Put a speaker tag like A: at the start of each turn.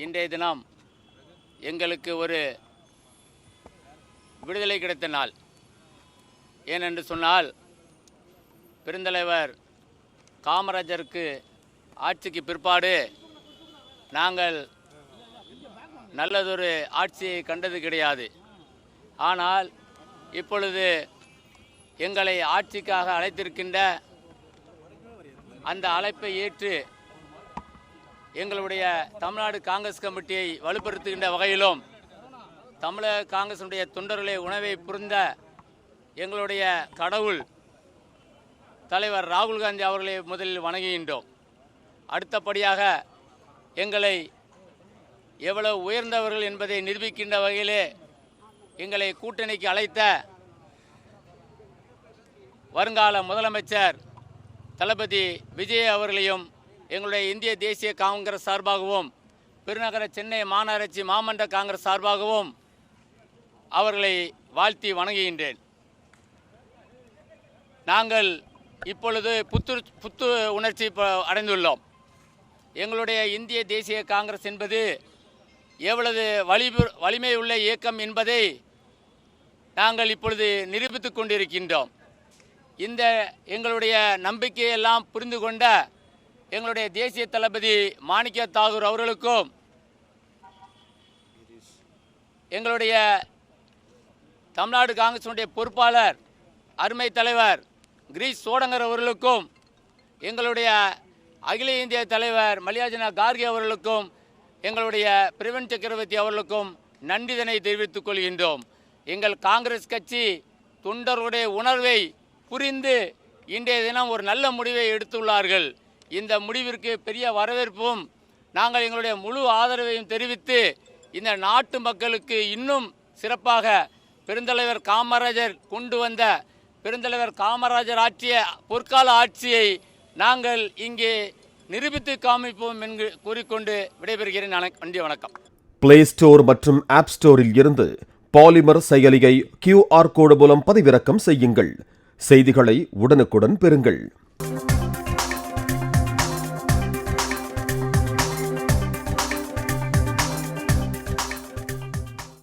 A: இன்றைய தினம் எங்களுக்கு ஒரு விடுதலை கிடைத்த நாள். ஏனென்று சொன்னால், பெருந்தலைவர் காமராஜருக்கு ஆட்சிக்கு பிற்பாடு நாங்கள் நல்லதொரு ஆட்சியை கண்டது கிடையாது. ஆனால் இப்பொழுது எங்களை ஆட்சிக்காக அழைத்திருக்கின்ற அந்த அழைப்பை ஏற்று எங்களுடைய தமிழ்நாடு காங்கிரஸ் கமிட்டியை வலுப்படுத்துகின்ற வகையிலும் தமிழக காங்கிரசுடைய தொண்டர்களை உணவை புரிந்த எங்களுடைய கடவுள் தலைவர் ராகுல் காந்தி அவர்களை முதலில் வணங்குகின்றோம். அடுத்தபடியாக எங்களை எவ்வளவு உயர்ந்தவர்கள் என்பதை நிரூபிக்கின்ற வகையிலே எங்களை கூட்டணிக்கு அழைத்த வருங்கால முதலமைச்சர் தளபதி விஜய் அவர்களையும் எங்களுடைய இந்திய தேசிய காங்கிரஸ் சார்பாகவும் பெருநகர சென்னை மாநகராட்சி மாமன்ற காங்கிரஸ் சார்பாகவும் அவர்களை வாழ்த்தி வணங்குகின்றேன். நாங்கள் இப்பொழுது புத்து உணர்ச்சி அடைந்துள்ளோம். எங்களுடைய இந்திய தேசிய காங்கிரஸ் என்பது எவ்வளவு வலிமை உள்ள இயக்கம் என்பதை நாங்கள் இப்பொழுது நிரூபித்துக் கொண்டிருக்கின்றோம். இந்த எங்களுடைய நம்பிக்கையெல்லாம் புரிந்து கொண்ட எங்களுடைய தேசிய தளபதி மாணிக்க தாகூர் அவர்களுக்கும் எங்களுடைய தமிழ்நாடு காங்கிரசுடைய பொறுப்பாளர் அருமை தலைவர் கிரீஷ் சோடங்கர் அவர்களுக்கும் எங்களுடைய அகில இந்திய தலைவர் மல்லிகார்ஜுன கார்கே அவர்களுக்கும் எங்களுடைய பிரவீன் சக்கரவர்த்தி அவர்களுக்கும் நன்றிதனை தெரிவித்துக் கொள்கின்றோம். எங்கள் காங்கிரஸ் கட்சி தொண்டர்களுடைய உணர்வை புரிந்து இன்றைய தினம் ஒரு நல்ல முடிவை எடுத்துள்ளார்கள். இந்த முடிவிற்கு பெரிய வரவேற்பும் நாங்கள் எங்களுடைய முழு ஆதரவையும் தெரிவித்து இந்த நாட்டு மக்களுக்கு இன்னும் சிறப்பாக பெருந்தலைவர் காமராஜர் கொண்டு வந்த பெருந்தலைவர் காமராஜர் ஆற்றிய பொற்கால ஆட்சியை நாங்கள் இங்கே நிரூபித்து காமிப்போம் என்று கூறிக்கொண்டு விடைபெறுகிறேன். நன்றி, வணக்கம்.
B: பிளே ஸ்டோர் மற்றும் ஆப் ஸ்டோரில் இருந்து பாலிமர் செயலியை QR கோடு மூலம் பதிவிறக்கம் செய்யுங்கள். செய்திகளை உடனுக்குடன் பெறுங்கள்.